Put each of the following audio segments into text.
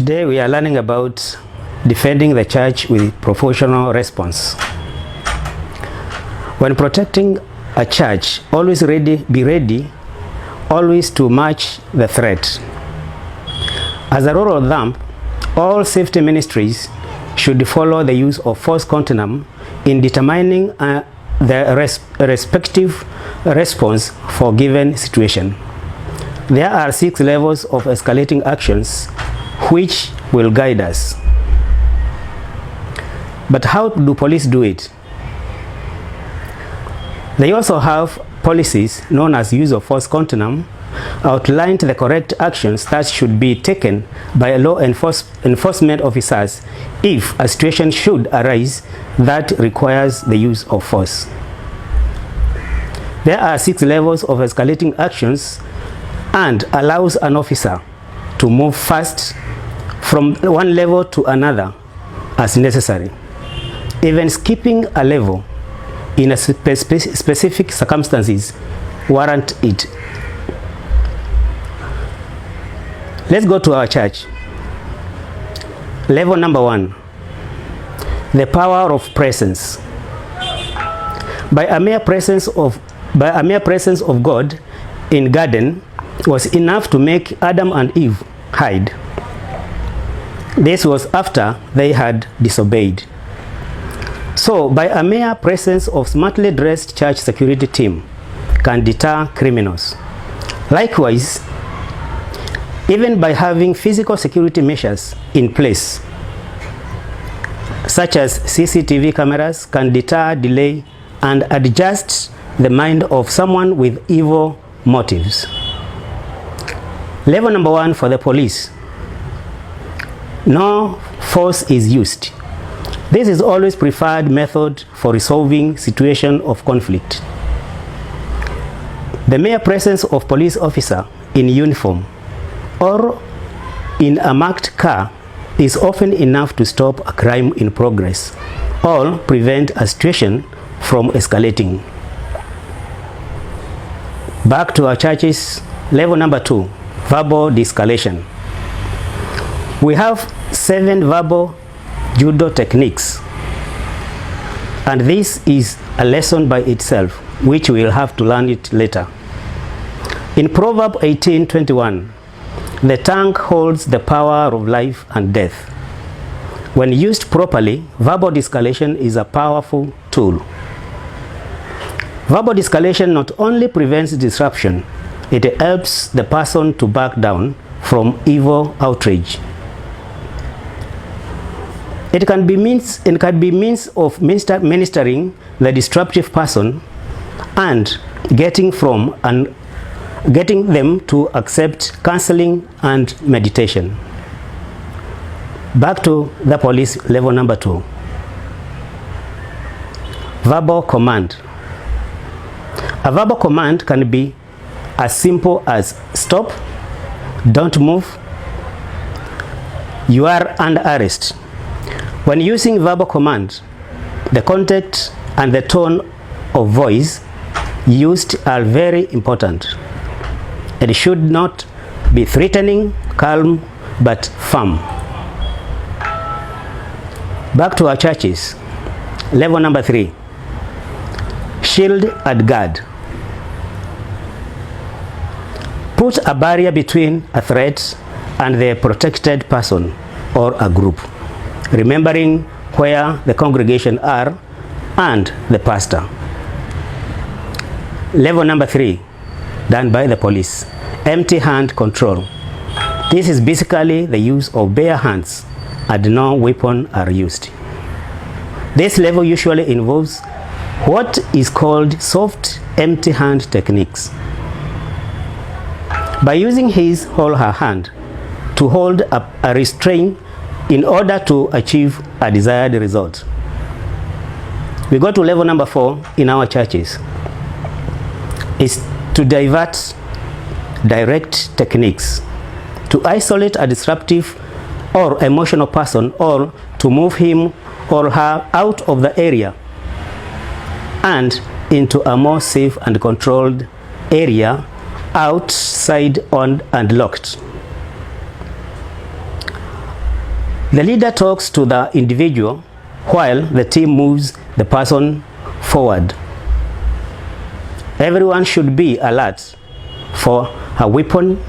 Today we are learning about defending the church with proportional response. When protecting a church, be ready always to match the threat. As a rule of thumb, all safety ministries should follow the use of force continuum in determining the respective response for given situation. There are 6 levels of escalating actions which will guide us. But how do police do it? They also have policies known as use of force continuum outlined the correct actions that should be taken by law enforcement officers if a situation should arise that requires the use of force. There are 6 levels of escalating actions and allows an officer to move fast from one level to another as necessary. Even skipping a level in a specific circumstances warrant it. Let's go to our church. Level number 1, the power of presence. By a mere presence of God in garden was enough to make Adam and Eve hide. This was after they had disobeyed. So, by a mere presence of smartly dressed church security team can deter criminals. Likewise, even by having physical security measures in place, such as CCTV cameras, can deter, delay, and adjust the mind of someone with evil motives. Level number 1 for the police. No force is used. This is always preferred method for resolving situation of conflict. The mere presence of police officer in uniform or in a marked car is often enough to stop a crime in progress or prevent a situation from escalating. Back to our churches. Level number 2, verbal de-escalation. We have 7 verbal judo techniques, and this is a lesson by itself, which we will have to learn it later. In Proverbs 18:21, the tongue holds the power of life and death. When used properly, verbal de-escalation is a powerful tool. Verbal de-escalation not only prevents disruption, it helps the person to back down from evil outrage. It can be means of ministering the disruptive person and getting them to accept counseling and meditation. Back to the police. Level number 2, verbal command. A verbal command can be as simple as stop, don't move, you are under arrest. When using verbal command, the context and the tone of voice used are very important. It should not be threatening, calm, but firm. Back to our churches. Level number 3, shield and guard. Put a barrier between a threat and the protected person or a group, remembering where the congregation are and the pastor. Level number 3, done by the police, empty hand control. This is basically the use of bare hands and no weapon are used. This level usually involves what is called soft empty hand techniques. By using his or her hand to hold up a restraint in order to achieve a desired result. We go to level number 4 in our churches. Is to direct techniques to isolate a disruptive or emotional person or to move him or her out of the area and into a more safe and controlled area outside on and locked. The leader talks to the individual while the team moves the person forward. Everyone should be alert for a weapon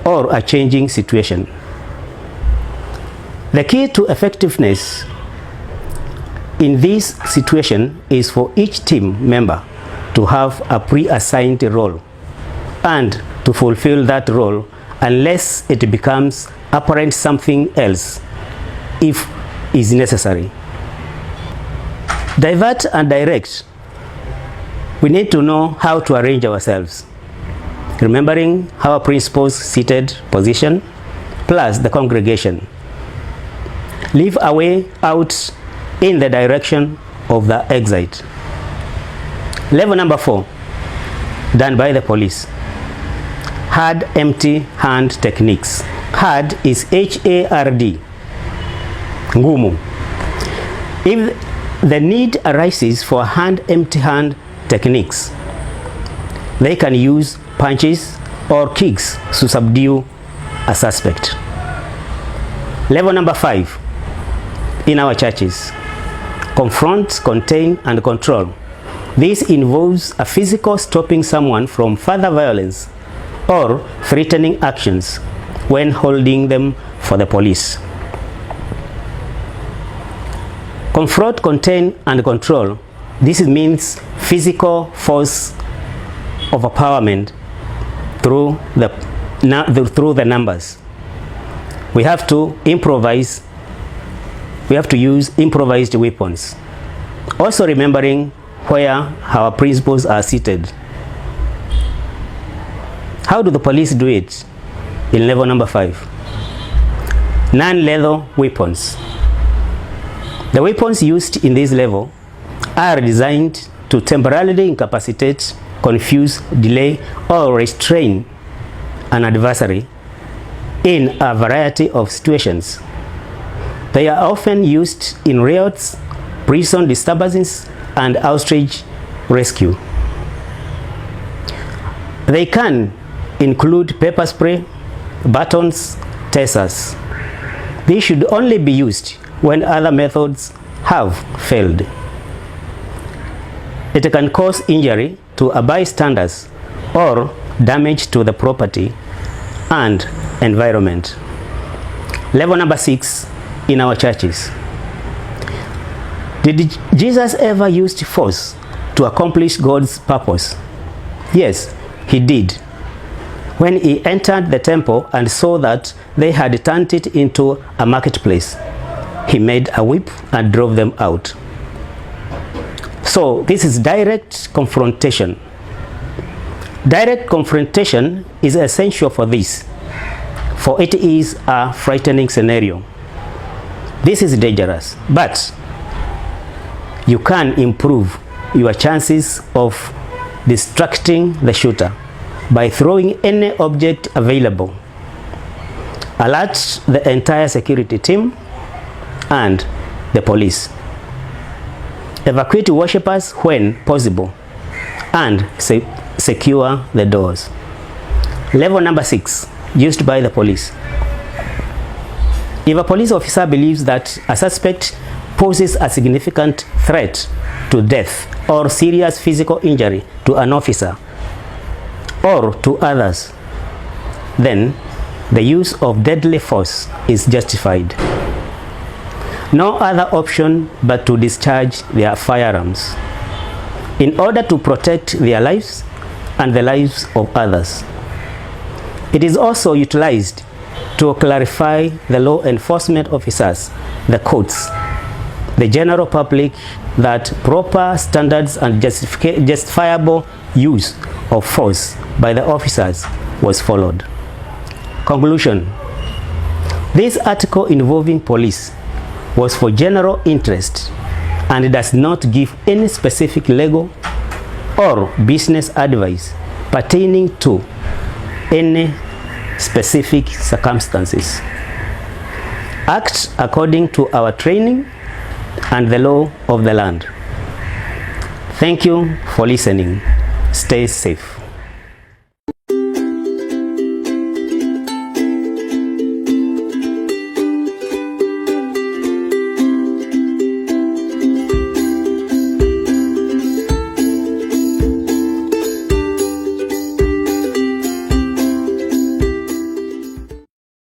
or a changing situation. The key to effectiveness in this situation is for each team member to have a pre-assigned role and to fulfill that role unless it becomes apparent something else if is necessary. Divert and direct. We need to know how to arrange ourselves, remembering our principal's seated position plus the congregation. Leave a way out in the direction of the exit. Level number 4, done by the police. Hard empty hand techniques. Hard is H-A-R-D. Ngumu. If the need arises for empty hand techniques, they can use punches or kicks to subdue a suspect. Level number 5, in our churches. Confront, contain, and control. This involves a physical stopping someone from further violence or threatening actions when holding them for the police. Confront, contain, and control. This means physical force overpowerment through the numbers. We have to improvise. We have to use improvised weapons. Also remembering where our principals are seated. How do the police do it? In level number 5. Non-lethal weapons. The weapons used in this level are designed to temporarily incapacitate, confuse, delay, or restrain an adversary in a variety of situations. They are often used in riots, prison disturbances, and hostage rescue. They can include pepper spray, batons, tasers. These should only be used when other methods have failed. It can cause injury to a bystander or damage to the property and environment. Level number 6, in our churches. Did Jesus ever use force to accomplish God's purpose? Yes, he did. When he entered the temple and saw that they had turned it into a marketplace, he made a whip and drove them out. So this is direct confrontation. Direct confrontation is essential for this, for it is a frightening scenario. This is dangerous, but you can improve your chances of distracting the shooter by throwing any object available. Alert the entire security team and the police. Evacuate worshippers when possible and secure the doors. Level number 6, used by the police. If a police officer believes that a suspect poses a significant threat to death or serious physical injury to an officer or to others, then the use of deadly force is justified. No other option but to discharge their firearms in order to protect their lives and the lives of others. It is also utilized to clarify the law enforcement officers, the courts, the general public that proper standards and justifiable use of force by the officers was followed. Conclusion. This article involving police was for general interest and does not give any specific legal or business advice pertaining to any specific circumstances. Act according to our training and the law of the land. Thank you for listening. Stay safe.